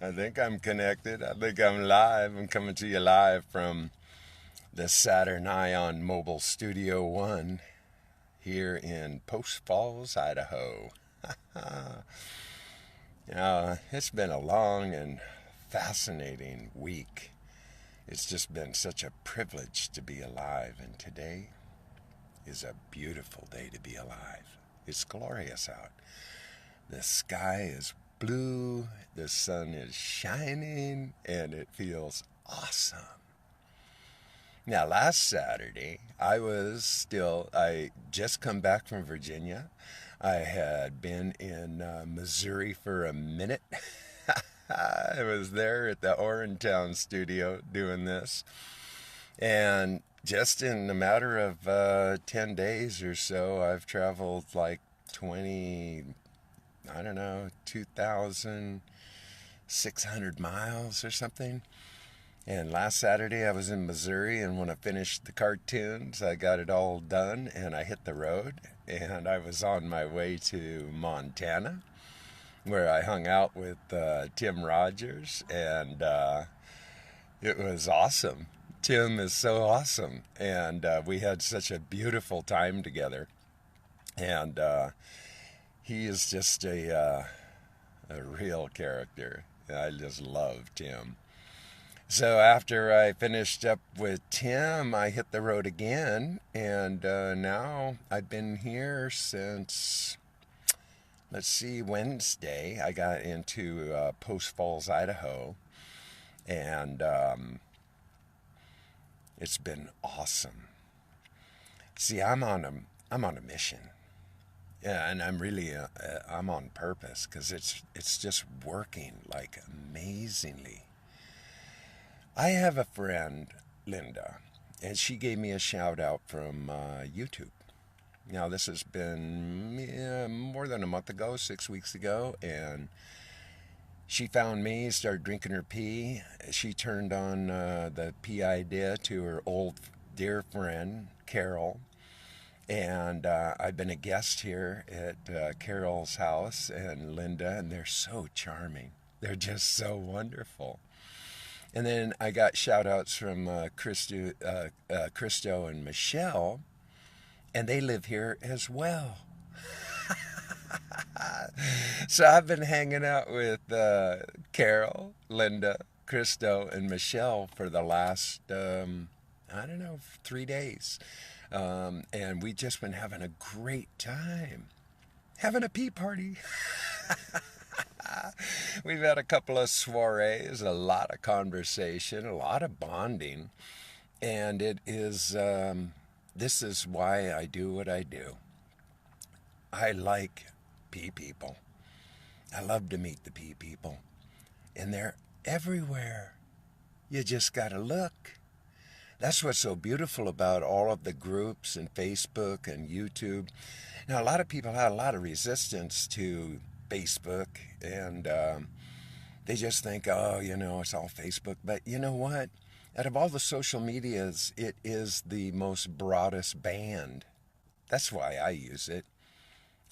I think I'm connected. I think I'm live. I'm coming to you live from the Saturn Ion Mobile Studio One here in Post Falls, Idaho. It's been a long and fascinating week. It's just been such a privilege to be alive, and today is a beautiful day to be alive. It's glorious out. The sky is blue, the sun is shining, and it feels awesome. Now, last Saturday, I just come back from Virginia. I had been in Missouri for a minute. I was there at the Orantown studio doing this. And just in a matter of 10 days or so, I've traveled like 20, I don't know, 2,600 miles or something. And last Saturday I was in Missouri, and when I finished the cartoons, I got it all done and I hit the road. And I was on my way to Montana, where I hung out with Tim Rogers, and it was awesome. Tim is so awesome, and we had such a beautiful time together. And he is just a real character. I just love Tim. So after I finished up with Tim, I hit the road again, and now I've been here since, let's see, Wednesday. I got into Post Falls, Idaho, and it's been awesome. See, I'm on a mission. Yeah, and I'm on purpose because it's just working like amazingly. I have a friend, Linda, and she gave me a shout out from YouTube. Now, this has been more than a month ago, 6 weeks ago, and she found me, started drinking her pee. She turned on the pee idea to her old dear friend, Carol, and I've been a guest here at Carol's house and Linda, and they're so charming. They're just so wonderful. And then I got shout outs from Christo and Michelle, and they live here as well. So I've been hanging out with Carol, Linda, Christo, and Michelle for the last, I don't know, 3 days. And we just been having a great time. Having a pee party. We've had a couple of soirees, a lot of conversation, a lot of bonding, and this is why I do what I do. I like pea people. I love to meet the pea people, and they're everywhere. You just gotta look. That's what's so beautiful about all of the groups and Facebook and YouTube. Now, a lot of people have a lot of resistance to Facebook, and they just think, oh, it's all Facebook. But you know what? Out of all the social medias, it is the most broadest band. That's why I use it.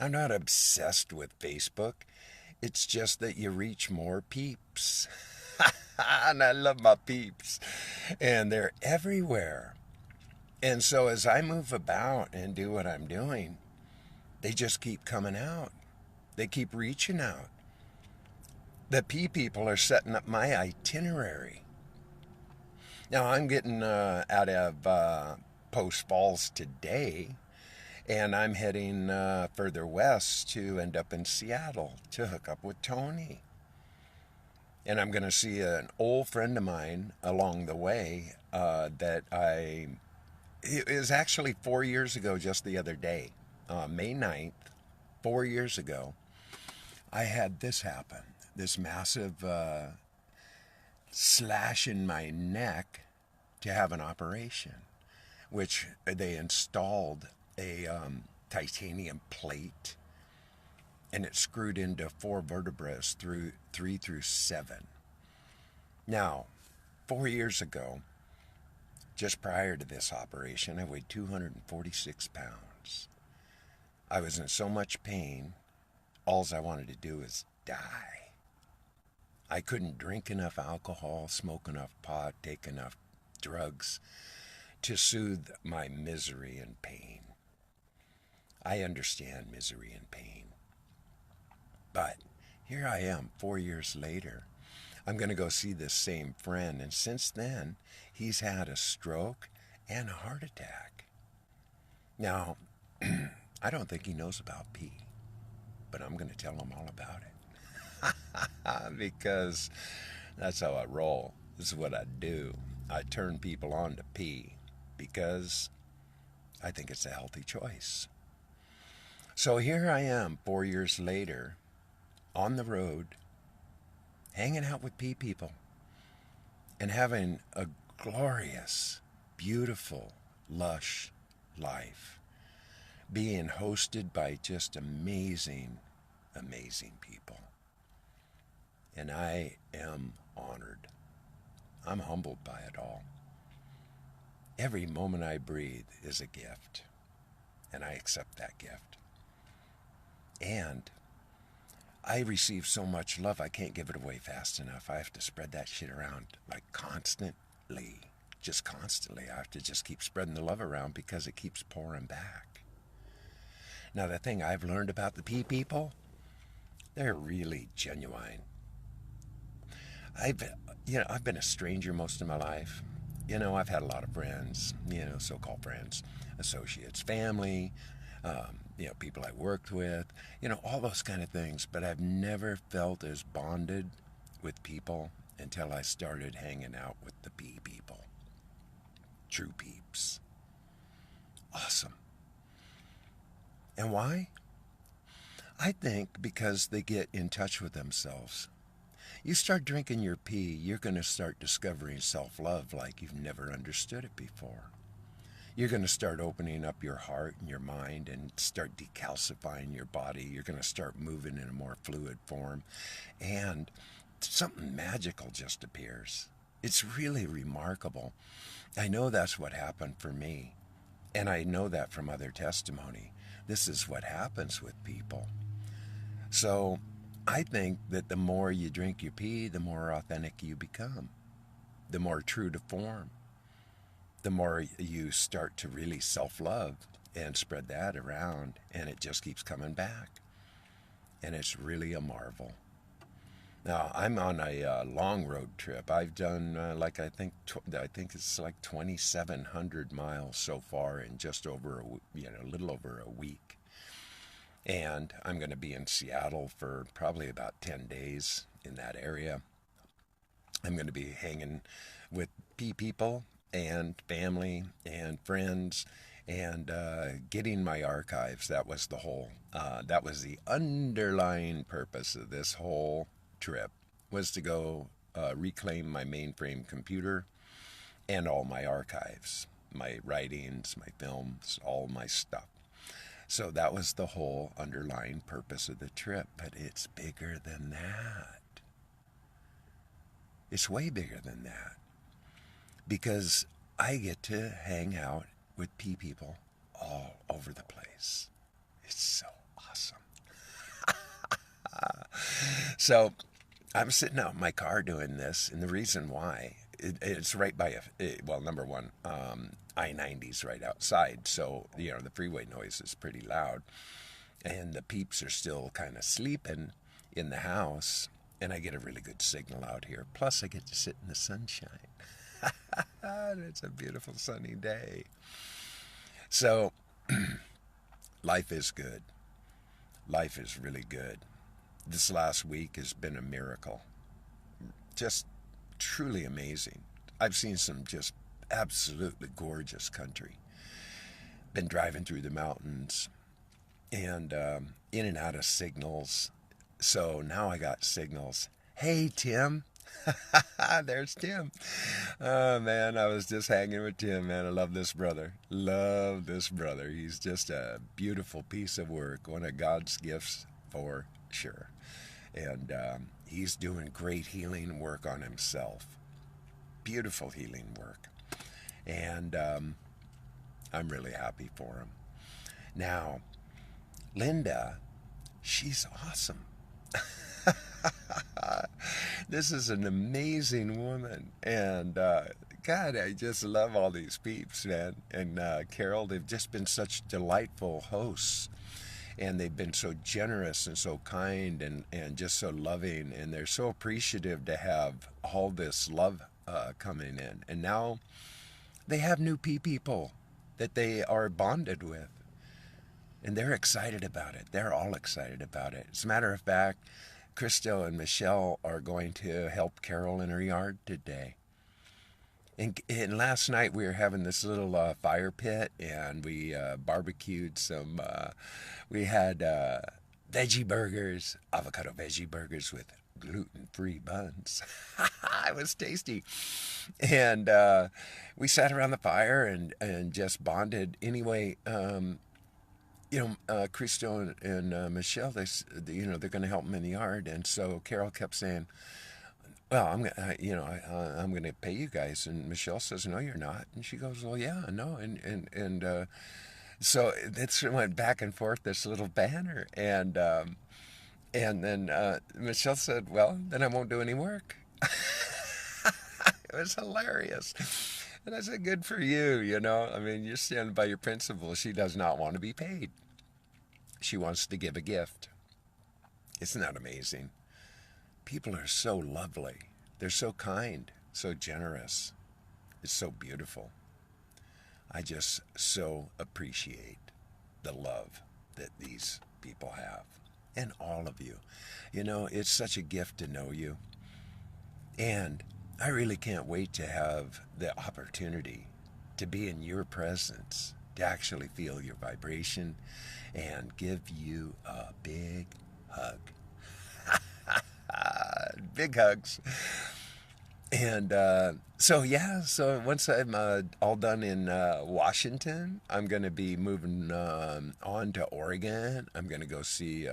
I'm not obsessed with Facebook. It's just that you reach more peeps. And I love my peeps. And they're everywhere. And so as I move about and do what I'm doing, they just keep coming out. They keep reaching out. The pea people are setting up my itinerary. Now I'm getting out of Post Falls today, and I'm heading further west to end up in Seattle to hook up with Tony. And I'm going to see an old friend of mine along the way it was actually 4 years ago, just the other day, May 9th, 4 years ago, I had this happen. This massive slash in my neck to have an operation, which they installed a titanium plate, and it screwed into 4 vertebrae through 3 through 7. Now, 4 years ago, just prior to this operation, I weighed 246 pounds. I was in so much pain, all I wanted to do was die. I couldn't drink enough alcohol, smoke enough pot, take enough drugs to soothe my misery and pain. I understand misery and pain. But here I am 4 years later. I'm going to go see this same friend, and since then, he's had a stroke and a heart attack. Now, I don't think he knows about pee, but I'm going to tell him all about it. Because that's how I roll. This is what I do. I turn people on to pee because I think it's a healthy choice. So here I am 4 years later on the road, hanging out with pee people and having a glorious, beautiful, lush life, being hosted by just amazing, amazing people. And I am honored. I'm humbled by it all. Every moment I breathe is a gift, and I accept that gift. And I receive so much love, I can't give it away fast enough. I have to spread that shit around like constantly. Just constantly. I have to just keep spreading the love around because it keeps pouring back. Now, the thing I've learned about the pea people, they're really genuine. I've been a stranger most of my life. I've had a lot of friends, so-called friends, associates, family, people I worked with, all those kind of things. But I've never felt as bonded with people until I started hanging out with the pea people. True peeps. Awesome. And why? I think because they get in touch with themselves. You start drinking your pee, you're going to start discovering self-love like you've never understood it before. You're going to start opening up your heart and your mind and start decalcifying your body. You're going to start moving in a more fluid form. And something magical just appears. It's really remarkable. I know that's what happened for me. And I know that from other testimony. This is what happens with people. So I think that the more you drink your pee, the more authentic you become, the more true to form, the more you start to really self-love and spread that around, and it just keeps coming back. And it's really a marvel. Now, I'm on a long road trip. I've done I think it's like 2,700 miles so far in just over a little over a week. And I'm going to be in Seattle for probably about 10 days in that area. I'm going to be hanging with people and family and friends and getting my archives. That was that was the underlying purpose of this whole trip, was to go reclaim my mainframe computer and all my archives, my writings, my films, all my stuff. So that was the whole underlying purpose of the trip, but it's bigger than that. It's way bigger than that, because I get to hang out with people all over the place. It's so awesome. So I'm sitting out in my car doing this, and the reason why, it's right by number one, I-90's right outside, so the freeway noise is pretty loud, and the peeps are still kind of sleeping in the house, and I get a really good signal out here. Plus, I get to sit in the sunshine. It's a beautiful sunny day. So, life is good. Life is really good. This last week has been a miracle. Just truly amazing. I've seen some just absolutely gorgeous country. Been driving through the mountains and in and out of signals. So now I got signals. Hey, Tim. There's Tim. Oh, man, I was just hanging with Tim, man. I love this brother. Love this brother. He's just a beautiful piece of work. One of God's gifts for sure. And he's doing great healing work on himself. Beautiful healing work. And I'm really happy for him. Now, Linda, she's awesome. This is an amazing woman. And God, I just love all these peeps, man. And Carol, they've just been such delightful hosts. And they've been so generous and so kind and just so loving. And they're so appreciative to have all this love coming in. And now they have new people that they are bonded with. And they're excited about it. They're all excited about it. As a matter of fact, Christo and Michelle are going to help Carol in her yard today. And last night we were having this little fire pit, and we barbecued some. We had veggie burgers, avocado veggie burgers with gluten-free buns. It was tasty, and we sat around the fire and just bonded. Anyway, Christo and Michelle, they're going to help them in the yard, and so Carol kept saying, "Well, I'm going to pay you guys," and Michelle says, "No, you're not," and she goes, "Well, yeah, no," and so it went back and forth, this little banner, and then Michelle said, "Well, then I won't do any work." It was hilarious. And I said, good for you, I mean, you're standing by your principles. She does not want to be paid. She wants to give a gift. Isn't that amazing? People are so lovely. They're so kind, so generous. It's so beautiful. I just so appreciate the love that these people have. And all of you. It's such a gift to know you. And I really can't wait to have the opportunity to be in your presence, to actually feel your vibration and give you a big hug. Big hugs. And so once I'm all done in Washington, I'm going to be moving on to Oregon. I'm going to go see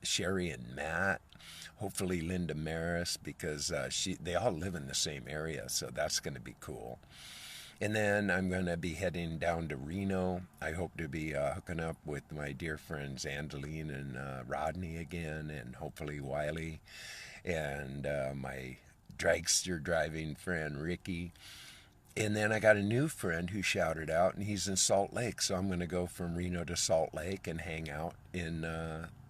Sherry and Matt. Hopefully Linda Maris, because they all live in the same area, so that's going to be cool. And then I'm going to be heading down to Reno. I hope to be hooking up with my dear friends Angeline and Rodney again, and hopefully Wiley, and my dragster driving friend Ricky. And then I got a new friend who shouted out, and he's in Salt Lake, so I'm going to go from Reno to Salt Lake and hang out in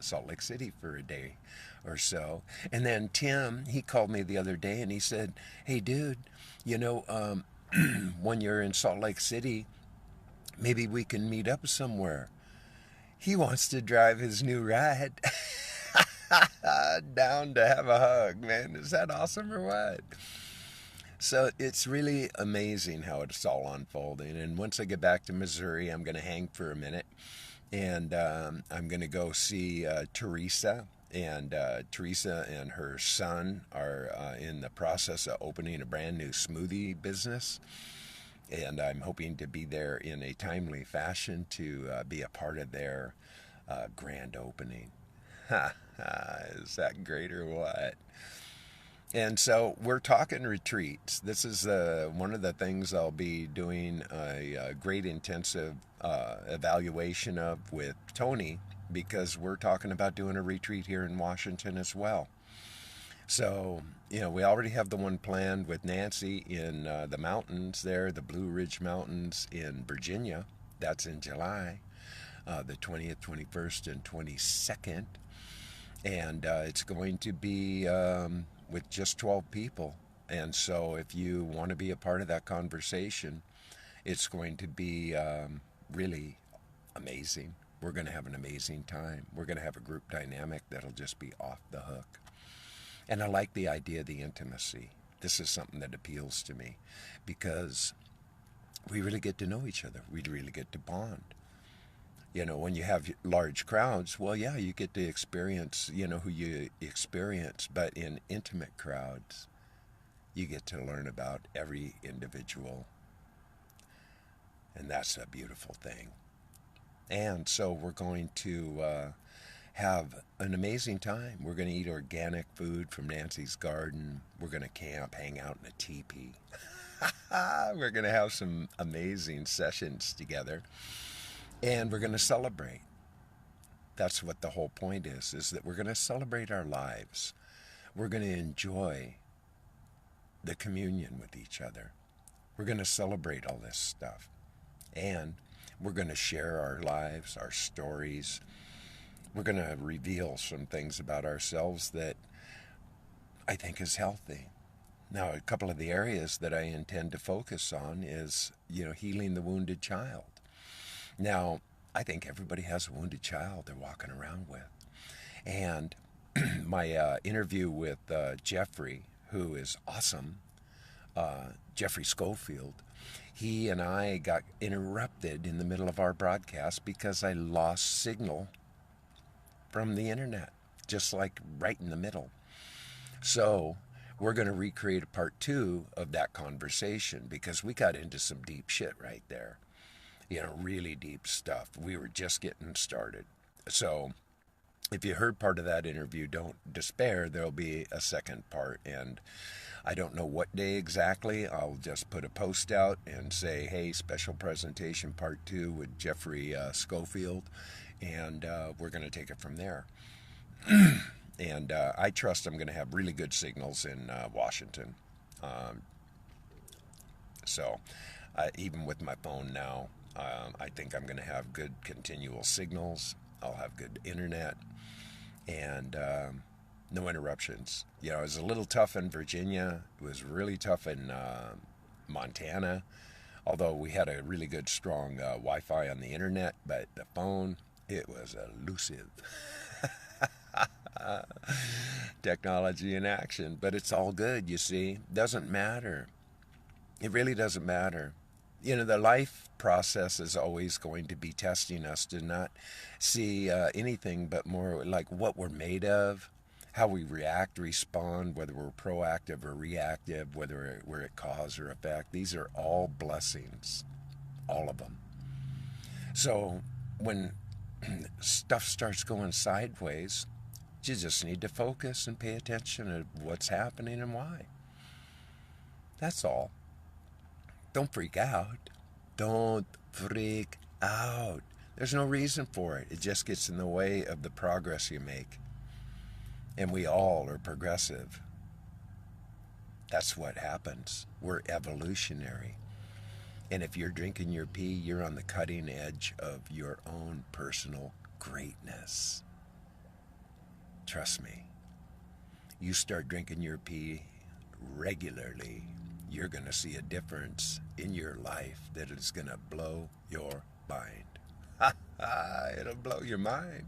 Salt Lake City for a day or so. And then Tim, he called me the other day and he said, "Hey, dude, when you're in Salt Lake City, maybe we can meet up somewhere." He wants to drive his new ride down to have a hug, man. Is that awesome or what? So it's really amazing how it's all unfolding. And once I get back to Missouri, I'm going to hang for a minute. And I'm going to go see Teresa. And Teresa and her son are in the process of opening a brand new smoothie business. And I'm hoping to be there in a timely fashion to be a part of their grand opening. Is that great or what? And so we're talking retreats. This is one of the things I'll be doing a great intensive evaluation of with Tony, because we're talking about doing a retreat here in Washington as well. So, we already have the one planned with Nancy in the mountains there, the Blue Ridge Mountains in Virginia. That's in July, the 20th, 21st, and 22nd. And it's going to be with just 12 people. And so if you want to be a part of that conversation, it's going to be really amazing. We're going to have an amazing time. We're going to have a group dynamic that'll just be off the hook. And I like the idea of the intimacy. This is something that appeals to me because we really get to know each other. We really get to bond. When you have large crowds, well, yeah, you get to experience, who you experience. But in intimate crowds, you get to learn about every individual. And that's a beautiful thing. And so we're going to have an amazing time. We're going to eat organic food from Nancy's garden. We're going to camp, hang out in a teepee. We're going to have some amazing sessions together. And we're going to celebrate. That's what the whole point is that we're going to celebrate our lives. We're going to enjoy the communion with each other. We're going to celebrate all this stuff. And we're going to share our lives, our stories. We're going to reveal some things about ourselves that I think is healthy. Now, a couple of the areas that I intend to focus on is, healing the wounded child. Now, I think everybody has a wounded child they're walking around with. And my interview with Jeffrey, who is awesome, Jeffrey Schofield, he and I got interrupted in the middle of our broadcast because I lost signal from the internet, just like right in the middle. So we're going to recreate a part 2 of that conversation because we got into some deep shit right there. Really deep stuff. We were just getting started. So if you heard part of that interview, don't despair. There'll be a second part. And I don't know what day exactly. I'll just put a post out and say, hey, special presentation part 2 with Jeffrey Schofield. And we're going to take it from there. And I trust I'm going to have really good signals in Washington. So even with my phone now, I think I'm going to have good continual signals. I'll have good internet and no interruptions. It was a little tough in Virginia. It was really tough in Montana, although we had a really good, strong Wi-Fi on the internet, but the phone, it was elusive. Technology in action, but it's all good, you see. Doesn't matter. It really doesn't matter. The life process is always going to be testing us to not see anything but more like what we're made of, how we react, respond, whether we're proactive or reactive, whether we're at cause or effect. These are all blessings, all of them. So when stuff starts going sideways, you just need to focus and pay attention to what's happening and why. That's all. Don't freak out. Don't freak out. There's no reason for it. It just gets in the way of the progress you make. And we all are progressive. That's what happens. We're evolutionary. And if you're drinking your pee, you're on the cutting edge of your own personal greatness. Trust me. You start drinking your pee regularly, you're going to see a difference in your life that is going to blow your mind. It'll blow your mind.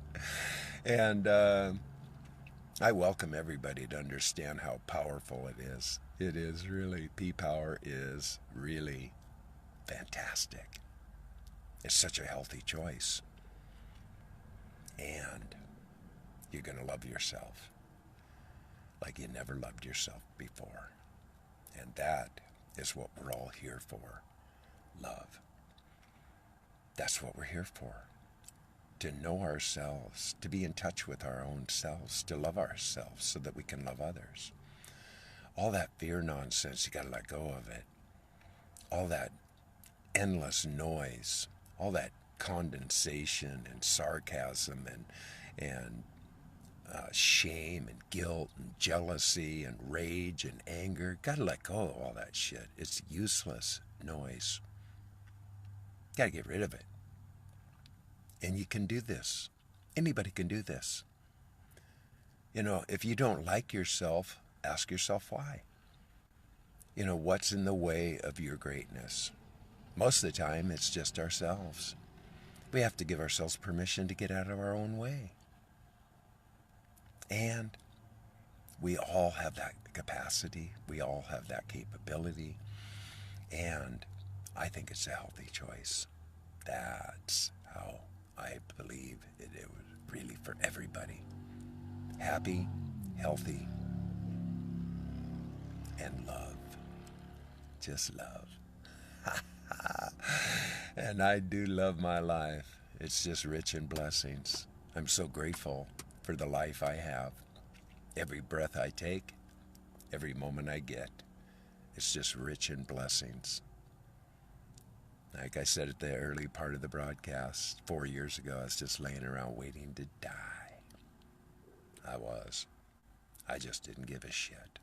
And I welcome everybody to understand how powerful it is. It is really, pee power is really fantastic. It's such a healthy choice. And you're going to love yourself like you never loved yourself before. And that is what we're all here for. Love. That's what we're here for. To know ourselves, to be in touch with our own selves, to love ourselves so that we can love others. All that fear nonsense, you got to let go of it. All that endless noise, all that condensation and sarcasm and shame and guilt and jealousy and rage and anger. Got to let go of all that shit. It's useless noise. Got to get rid of it. And you can do this. Anybody can do this. If you don't like yourself, ask yourself why. What's in the way of your greatness? Most of the time, it's just ourselves. We have to give ourselves permission to get out of our own way. And we all have that capacity. We all have that capability. And I think it's a healthy choice. That's how I believe it was really for everybody. Happy, healthy, and love. Just love. And I do love my life. It's just rich in blessings. I'm so grateful for the life I have. Every breath I take, every moment I get, it's just rich in blessings. Like I said at the early part of the broadcast, 4 years ago, I was just laying around waiting to die. I just didn't give a shit.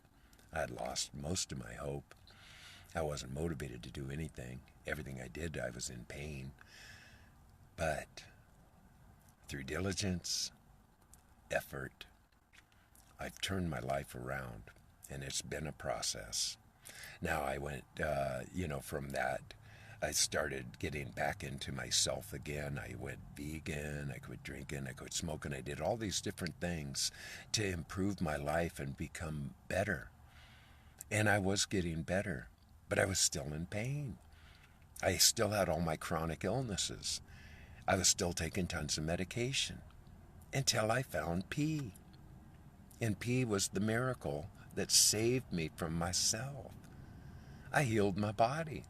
I had lost most of my hope. I wasn't motivated to do anything. Everything I did, I was in pain. But through diligence, effort, I've turned my life around, and it's been a process. Now I went, from that, I started getting back into myself again. I went vegan, I quit drinking, I quit smoking. I did all these different things to improve my life and become better. And I was getting better, but I was still in pain. I still had all my chronic illnesses. I was still taking tons of medication until I found pee. And pee was the miracle that saved me from myself. I healed my body.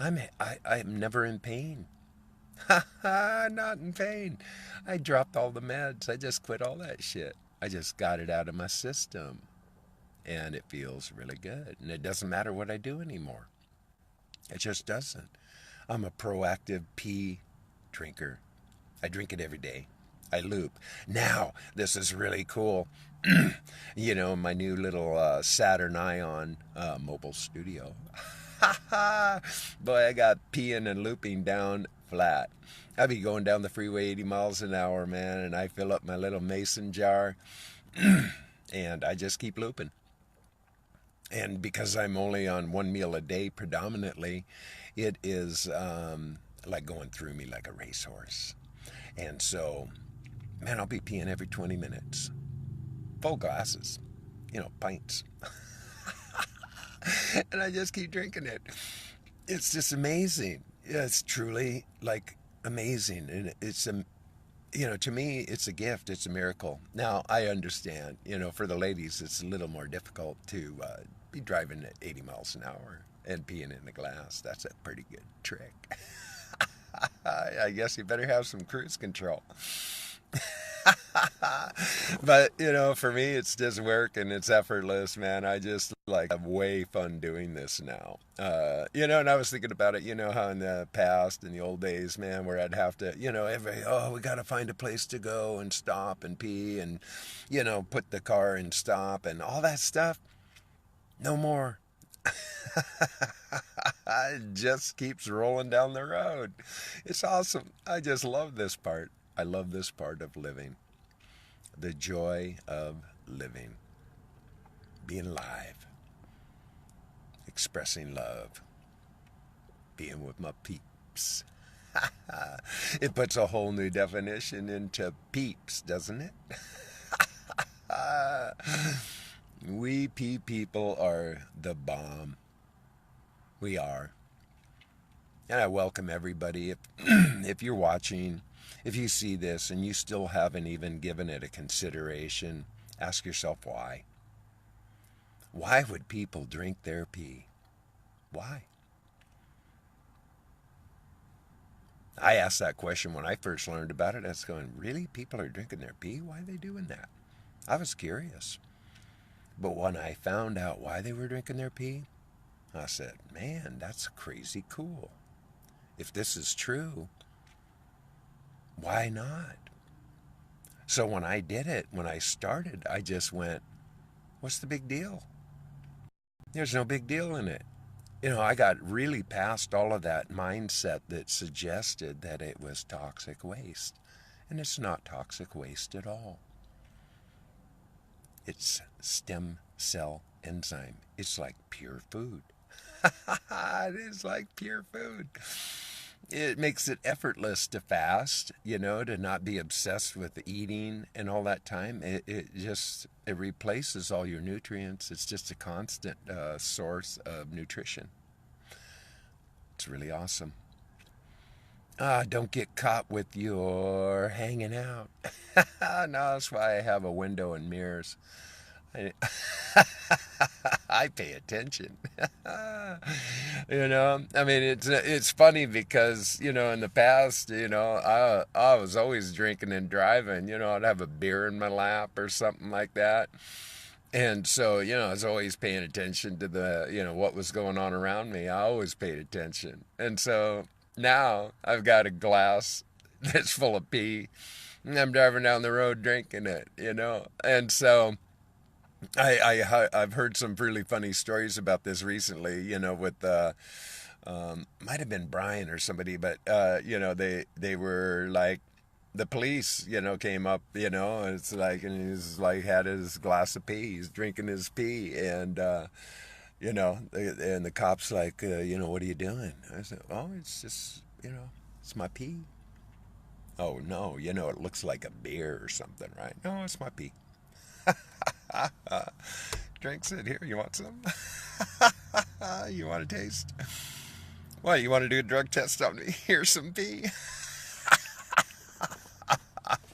I'm never in pain. Ha ha, not in pain. I dropped all the meds. I just quit all that shit. I just got it out of my system. And it feels really good. And it doesn't matter what I do anymore. It just doesn't. I'm a proactive pee drinker. I drink it every day. I loop. Now, this is really cool. My new little Saturn Ion mobile studio. Boy, I got peeing and looping down flat. I be going down the freeway 80 miles an hour, man, and I fill up my little mason jar and I just keep looping. And because I'm only on one meal a day predominantly, it is like going through me like a racehorse. And so, man, I'll be peeing every 20 minutes. Full glasses, pints. And I just keep drinking it. It's just amazing. Yeah, it's truly like amazing. And to me, it's a gift. It's a miracle. Now, I understand, for the ladies, it's a little more difficult to be driving at 80 miles an hour and peeing in the glass. That's a pretty good trick. I guess you better have some cruise control. But for me it's just work and it's effortless, man. I just have way fun doing this now. And I was thinking about it, how in the past, in the old days, man, where I'd have to, we got to find a place to go and stop and pee and put the car in stop and all that stuff. No more. It just keeps rolling down the road. It's awesome. I just love this part. I love this part of living. The joy of living. Being alive. Expressing love. Being with my peeps. It puts a whole new definition into peeps, doesn't it? We pea people are the bomb. We are. And I welcome everybody. If you're watching, if you see this and you still haven't even given it a consideration, ask yourself why. Why would people drink their pee? Why? I asked that question when I first learned about it. I was going, really? People are drinking their pee? Why are they doing that? I was curious. But when I found out why they were drinking their pee, I said, man, that's crazy cool. If this is true, why not? So when I did it, when I started, I just went, what's the big deal? There's no big deal in it. I got really past all of that mindset that suggested that it was toxic waste. And it's not toxic waste at all. It's stem cell enzyme. It's like pure food. It is like pure food. It makes it effortless to fast, to not be obsessed with eating and all that time. It replaces all your nutrients. It's just a constant source of nutrition. It's really awesome. Don't get caught with your hanging out. No, that's why I have a window and mirrors. I pay attention. I mean, it's funny because in the past, I was always drinking and driving. I'd have a beer in my lap or something like that. And so, I was always paying attention to the, what was going on around me. I always paid attention. And so now I've got a glass that's full of pee and I'm driving down the road drinking it, And so I've heard some really funny stories about this recently. With might have been Brian or somebody, but they were like the police, came up, it's like, and he's like had his glass of pee, he's drinking his pee, and and the cops like, what are you doing? I said, oh, it's just, it's my pee. Oh no, it looks like a beer or something, right? No, it's my pee. Drinks it here. You want some? You want a taste? What, you want to do a drug test on me? Here's some pee.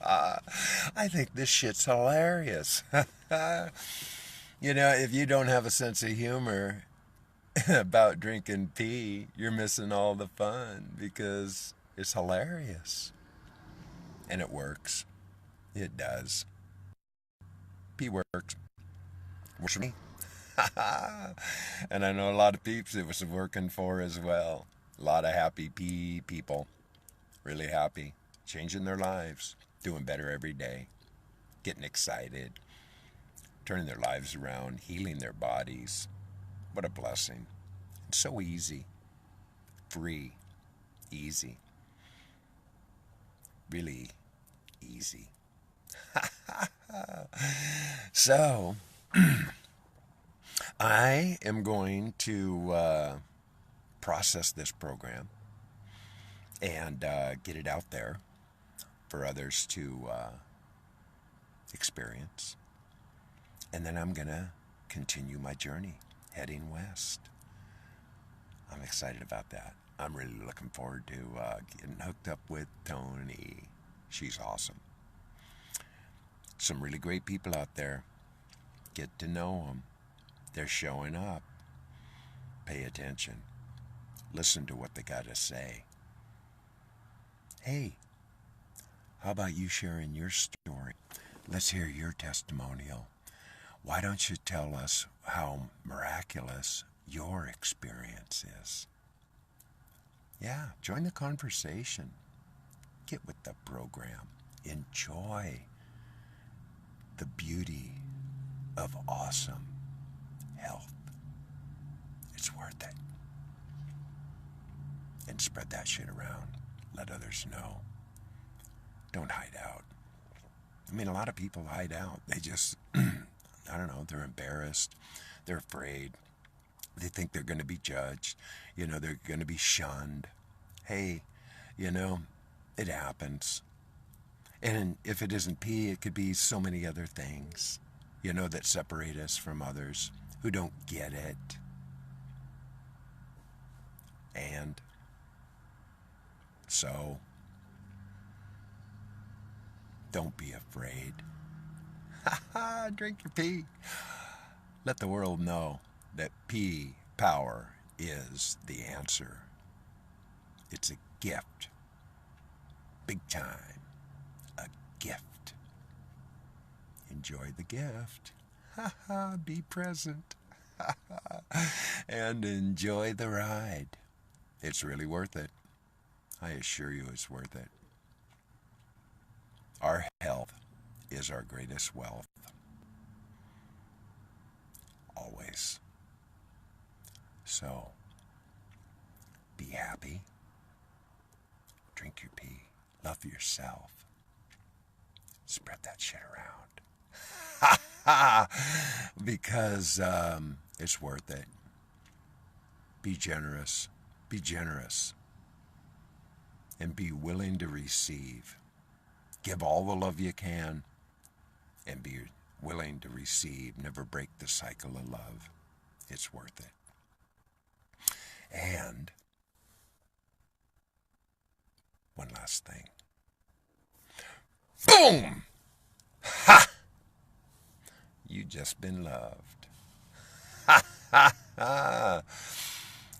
I think this shit's hilarious. If you don't have a sense of humor about drinking pee, you're missing all the fun because it's hilarious. And it works. It does. Pee works. Works for me. And I know a lot of peeps it was working for as well. A lot of happy pee people. Really happy. Changing their lives. Doing better every day. Getting excited. Turning their lives around. Healing their bodies. What a blessing. It's so easy. Free. Easy. Really easy. So, I am going to process this program and get it out there for others to experience. And then I'm going to continue my journey heading west. I'm excited about that. I'm really looking forward to getting hooked up with Tony. She's awesome. Some really great people out there. Get to know them. They're showing up. Pay attention. Listen to what they got to say. Hey, how about you sharing your story? Let's hear your testimonial. Why don't you tell us how miraculous your experience is? Yeah, join the conversation. Get with the program. Enjoy the beauty of awesome health. It's worth it. And spread that shit around. Let others know. Don't hide out. I mean, a lot of people hide out. They just, I don't know, they're embarrassed. They're afraid. They think they're going to be judged. They're going to be shunned. Hey, it happens. And if it isn't pee, it could be so many other things, that separate us from others who don't get it. And so, don't be afraid. Drink your pee. Let the world know that pee power is the answer. It's a gift. Big time. A gift. Enjoy the gift. Be present. And enjoy the ride. It's really worth it. I assure you it's worth it. Our health is our greatest wealth. Always. So, be happy. Drink your pee. Love yourself. Spread that shit around. Because it's worth it. Be generous. Be generous. And be willing to receive. Give all the love you can. And be willing to receive. Never break the cycle of love. It's worth it. And one last thing. Boom! Ha! You just been loved. Ha ha ha!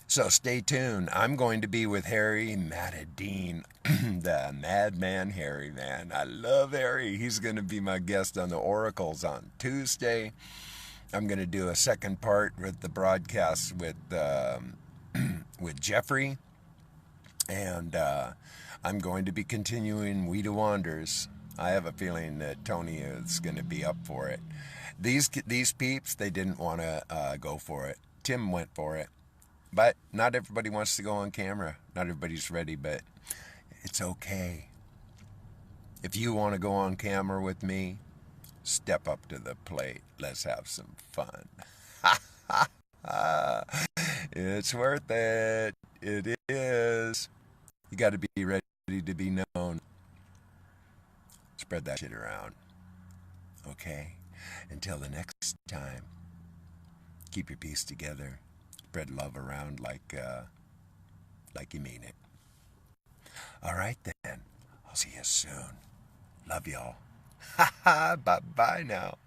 So stay tuned. I'm going to be with Harry Matadine, the Madman Harry, man. I love Harry. He's going to be my guest on the Oracles on Tuesday. I'm going to do a second part with the broadcast with Jeffrey. And I'm going to be continuing We Do Wonders. I have a feeling that Tony is going to be up for it. These peeps, they didn't want to go for it. Tim went for it, but not everybody wants to go on camera. Not everybody's ready, but it's okay. If you want to go on camera with me, step up to the plate. Let's have some fun. It's worth it. It is. You got to be ready to be known. Spread that shit around. Okay? Until the next time, keep your piece together. Spread love around like you mean it. All right then. I'll see you soon. Love y'all. Ha ha. Bye bye now.